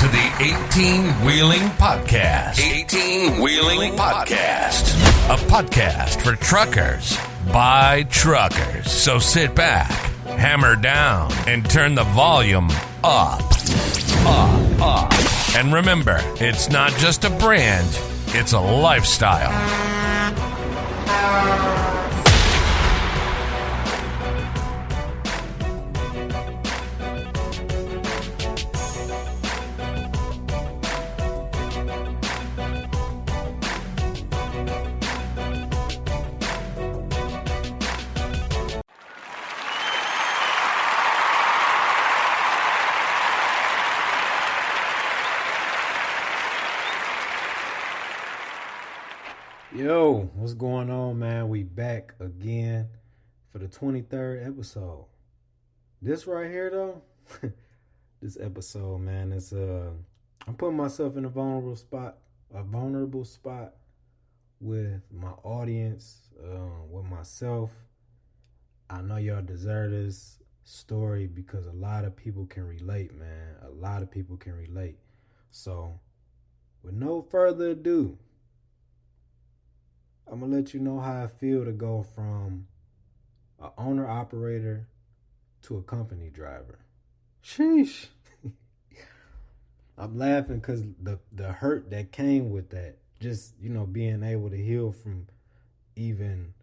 to the 18-Wheeling Podcast. 18-Wheeling Podcast. A podcast for truckers by truckers. So sit back, hammer down, and turn the volume up. And remember, it's not just a brand, it's a lifestyle. Yo, what's going on, man? We back again for the 23rd episode. This right here, though, this episode, man, is I'm putting myself in a vulnerable spot with my audience, with myself. I know y'all deserve this story because a lot of people can relate, man. A lot of people can relate. So, with no further ado, I'm going to let you know how I feel to go from an owner-operator to a company driver. Sheesh. I'm laughing because the hurt that came with that, just, being able to heal from even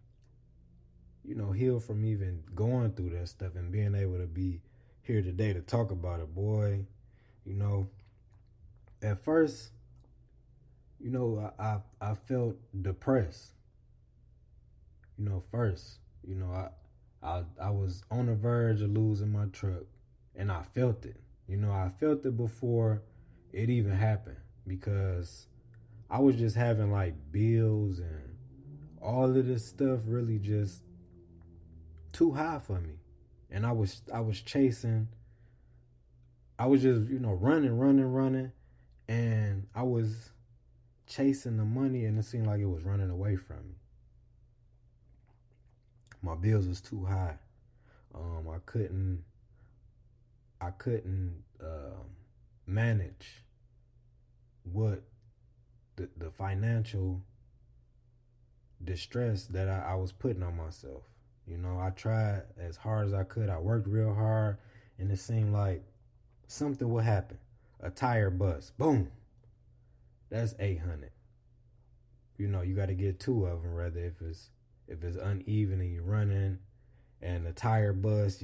going through that stuff and being able to be here today to talk about it, boy. At first, I felt depressed. I was on the verge of losing my truck, and I felt it. I felt it before it even happened because I was just having like bills and all of this stuff really just too high for me. And I was chasing, I was just, running, and I was chasing the money, and it seemed like it was running away from me. My bills was too high. I couldn't manage what the financial distress that I was putting on myself. I tried as hard as I could. I worked real hard, and it seemed like something would happen. A tire bust. Boom. That's $800. You got to get two of them, rather if it's uneven and you're running and the tire bust,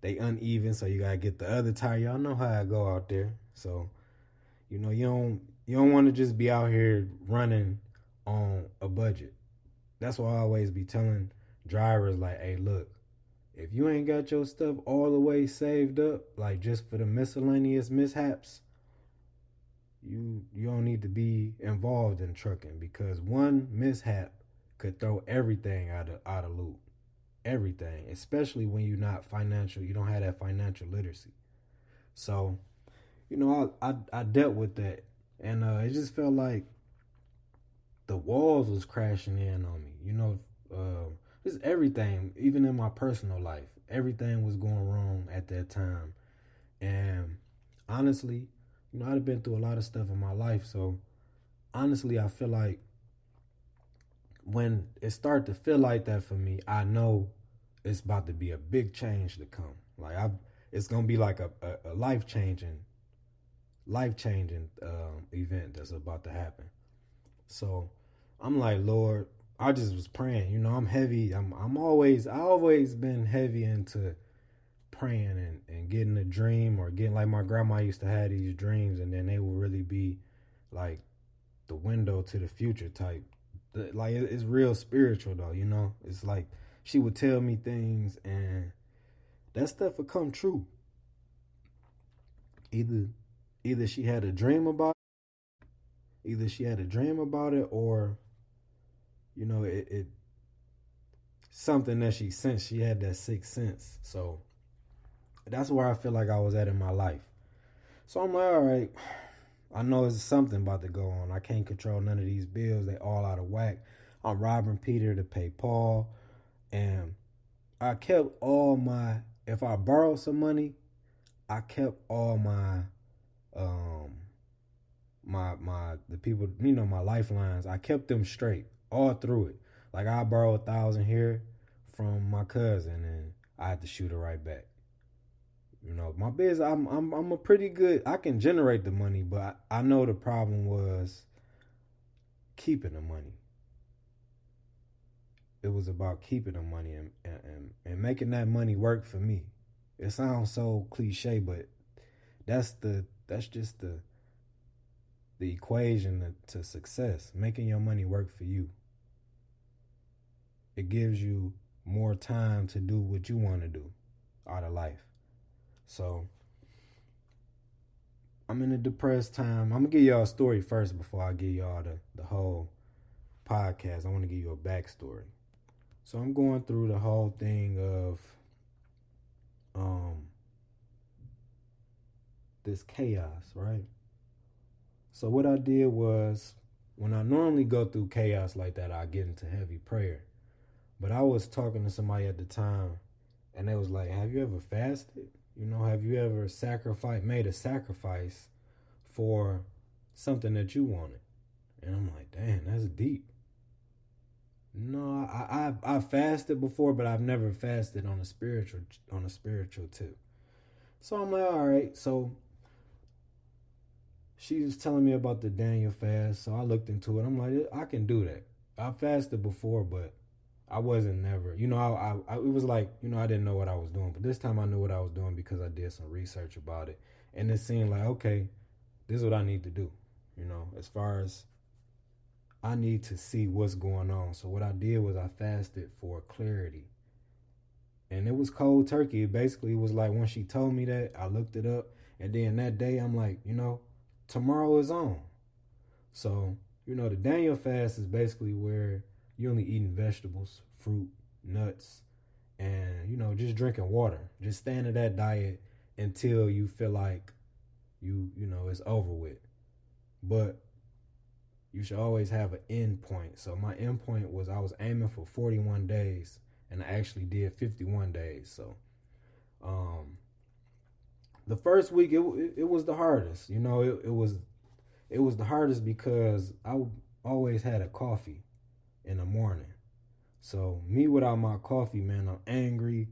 they uneven, so you got to get the other tire. Y'all know how I go out there. So, you don't want to just be out here running on a budget. That's why I always be telling drivers, like, hey, look, if you ain't got your stuff all the way saved up, like just for the miscellaneous mishaps, you don't need to be involved in trucking, because one mishap could throw everything out of loop. Everything, especially when you're not financial, you don't have that financial literacy. So, I dealt with that, and it just felt like the walls was crashing in on me. Just everything, even in my personal life, everything was going wrong at that time. And honestly, I've been through a lot of stuff in my life, so honestly, I feel like when it started to feel like that for me, I know it's about to be a big change to come. Like it's gonna be like a life-changing event that's about to happen. So I'm like, Lord, I just was praying. I'm heavy. I always been heavy into praying and getting a dream, or getting, like my grandma used to have these dreams, and then they would really be like the window to the future type. Like, it's real spiritual though, It's like she would tell me things, and that stuff would come true. Either she had a dream about it, or it something that she sensed. She had that sixth sense. So that's where I feel like I was at in my life. So I'm like, all right, I know there's something about to go on. I can't control none of these bills. They all out of whack. I'm robbing Peter to pay Paul. And I kept all my, if I borrowed some money, I kept all my the people, my lifelines, I kept them straight all through it. Like I borrow 1,000 here from my cousin and I had to shoot it right back. My biz, I'm a pretty good, I can generate the money, but I know the problem was keeping the money. It was about keeping the money and making that money work for me. It sounds so cliche, but that's just the equation to success. Making your money work for you. It gives you more time to do what you want to do out of life. So I'm in a depressed time. I'm gonna give y'all a story first before I give y'all the whole podcast. I want to give you a backstory. So I'm going through the whole thing of this chaos, right? So what I did was, when I normally go through chaos like that, I get into heavy prayer. But I was talking to somebody at the time, and they was like, have you ever fasted? Have you ever made a sacrifice for something that you wanted? And I'm like, damn, that's deep. No, I fasted before, but I've never fasted on a spiritual tip. So I'm like, all right. So she was telling me about the Daniel fast, so I looked into it. I'm like, I can do that. I fasted before, but I wasn't never. I it was like, I didn't know what I was doing, but this time I knew what I was doing because I did some research about it, and it seemed like, okay, this is what I need to do. As far as I need to see what's going on. So what I did was I fasted for clarity. And it was cold turkey. It basically was like, when she told me that, I looked it up. And then that day, I'm like, tomorrow is on. So, the Daniel fast is basically where you're only eating vegetables, fruit, nuts, and, just drinking water. Just staying to that diet until you feel like it's over with. But you should always have an end point. So my end point was I was aiming for 41 days, and I actually did 51 days. So the first week it was the hardest. It was the hardest because I always had a coffee in the morning. So me without my coffee, man, I'm angry.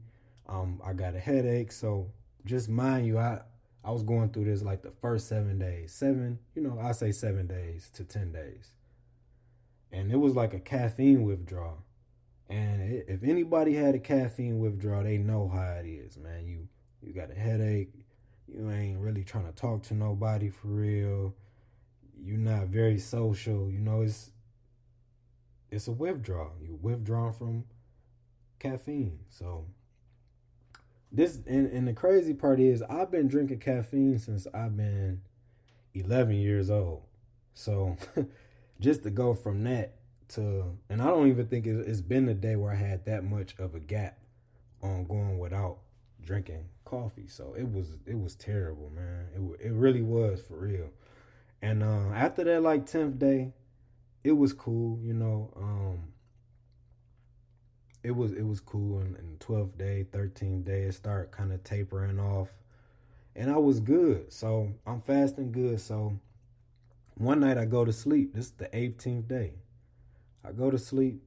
I got a headache. So just mind you, I was going through this like the first 7 days. I say 7 days to 10 days. And it was like a caffeine withdrawal. And if anybody had a caffeine withdrawal, they know how it is, man. You got a headache. You ain't really trying to talk to nobody for real. You're not very social. It's a withdrawal. You withdrawn from caffeine. So this and the crazy part is I've been drinking caffeine since I've been 11 years old. So just to go from that to, and I don't even think it's been a day where I had that much of a gap on going without drinking coffee. So it was terrible, man. It really was, for real. And after that, like 10th day, it was cool. It was cool. And 12th day, 13th day, it started kind of tapering off, and I was good. So I'm fasting good. So one night I go to sleep. This is the 18th day. I go to sleep,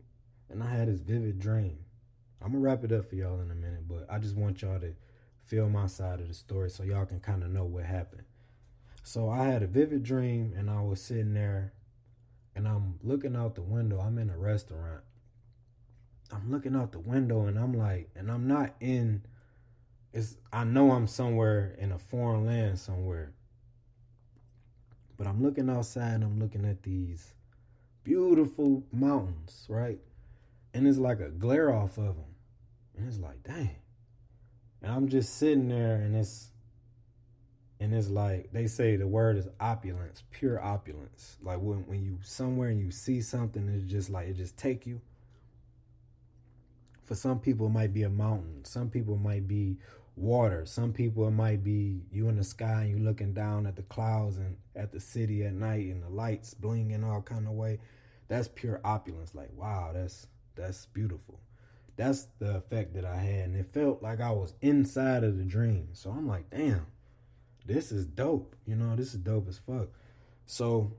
and I had this vivid dream. I'm going to wrap it up for y'all in a minute, but I just want y'all to feel my side of the story so y'all can kind of know what happened. So I had a vivid dream, and I was sitting there, and I'm looking out the window. I'm in a restaurant. I'm looking out the window, and I'm like, and I'm not in, I know I'm somewhere in a foreign land somewhere. But I'm looking outside, and I'm looking at these beautiful mountains, right? And it's like a glare off of them. And it's like, dang. And I'm just sitting there, and it's like, they say the word is opulence, pure opulence. Like when you somewhere and you see something, it's just like, it just take you. For some people, it might be a mountain. Some people might be water. Some people, it might be you in the sky and you looking down at the clouds and at the city at night and the lights blinging all kind of way. That's pure opulence. Like, wow, that's beautiful. That's the effect that I had. And it felt like I was inside of the dream. So I'm like, damn, this is dope. This is dope as fuck. So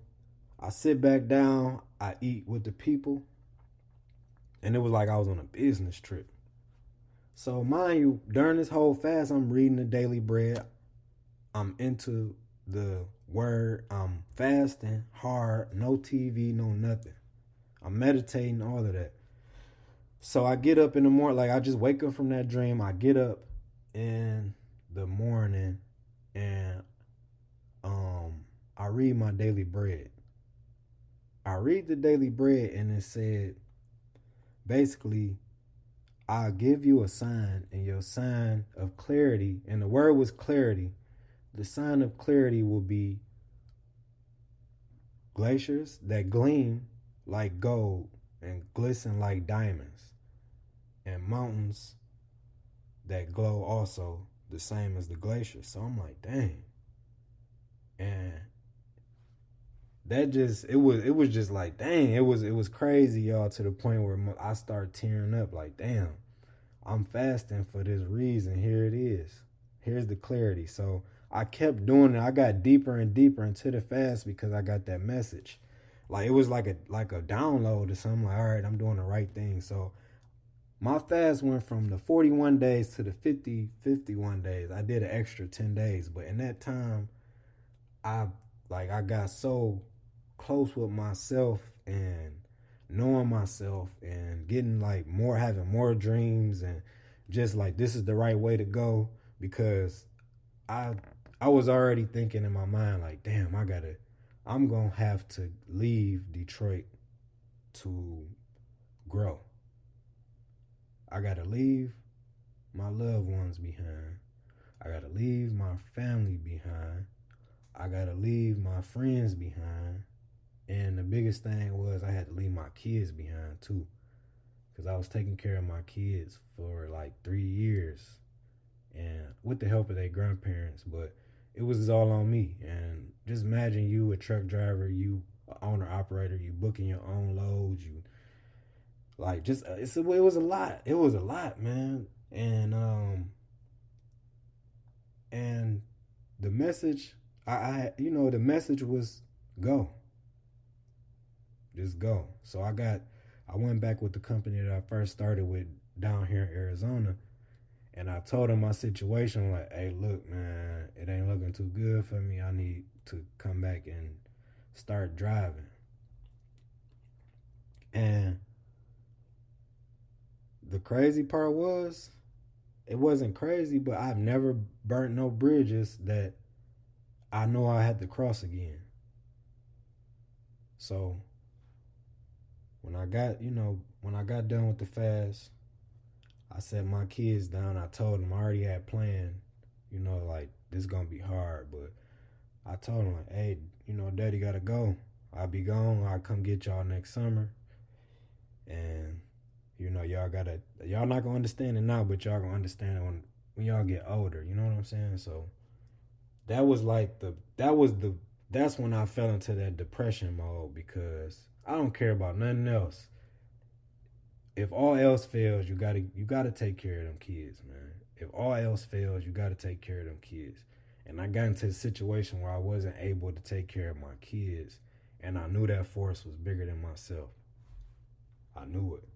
I sit back down, I eat with the people, and it was like I was on a business trip. So mind you, during this whole fast, I'm reading the Daily Bread. I'm into the word. I'm fasting hard, no TV, no nothing. I'm meditating, all of that. So I get up in the morning, like I just wake up from that dream. I get up in the morning and I read my Daily Bread. I read the Daily Bread and it said, basically, I'll give you a sign, and your sign of clarity, and the word was clarity. The sign of clarity will be glaciers that gleam like gold and glisten like diamonds, and mountains that glow also the same as the glaciers. So I'm like, dang. And that just it was just like, dang, it was crazy, y'all, to the point where I start tearing up like, damn, I'm fasting for this reason. Here it is. Here's the clarity. So I kept doing it. I got deeper and deeper into the fast because I got that message. Like it was like a download or something. Like, all right, I'm doing the right thing. So my fast went from the 41 days to the 51 days. I did an extra 10 days. But in that time, I got so close with myself and knowing myself and getting like more, having more dreams, and just like this is the right way to go, because I was already thinking in my mind like, damn, I'm gonna have to leave Detroit to grow. I gotta leave my loved ones behind. I gotta leave my family behind. I gotta leave my friends behind. And the biggest thing was I had to leave my kids behind too, because I was taking care of my kids for like 3 years, and with the help of their grandparents, but it was all on me. And just imagine you a truck driver, you a owner operator, you booking your own loads, you like just it was a lot. It was a lot, man. And the message the message was go. Just go. So I went back with the company that I first started with down here in Arizona, and I told them my situation, like, hey, look, man, it ain't looking too good for me. I need to come back and start driving. And the crazy part was, it wasn't crazy, but I've never burnt no bridges that I know I had to cross again. So when I got done with the fast, I set my kids down. I told them I already had planned, like this is gonna be hard, but I told them like, hey, daddy gotta go. I'll be gone. I'll come get y'all next summer. And y'all not gonna understand it now, but y'all gonna understand it when y'all get older. You know what I'm saying? So that's when I fell into that depression mode, because I don't care about nothing else. If all else fails, you gotta take care of them kids, man. If all else fails, you gotta take care of them kids. And I got into a situation where I wasn't able to take care of my kids, and I knew that force was bigger than myself. I knew it.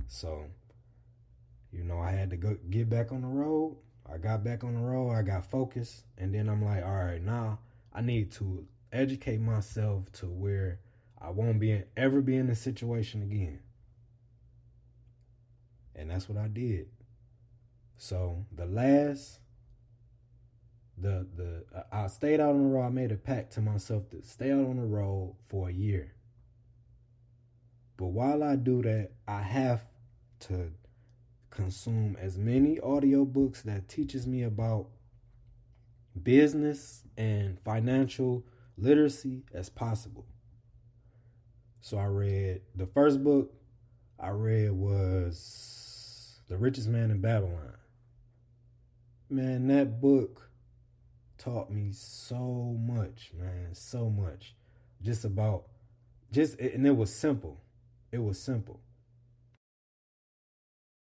So, I had to go get back on the road. I got back on the road. I got focused, and then I'm like, all right, now I need to educate myself to where I won't ever be in this situation again. And that's what I did. So I stayed out on the road. I made a pact to myself to stay out on the road for a year. But while I do that, I have to consume as many audiobooks that teaches me about business and financial literacy as possible. So I read, the first book I read was The Richest Man in Babylon. Man, that book taught me so much, man, so much. And it was simple. It was simple.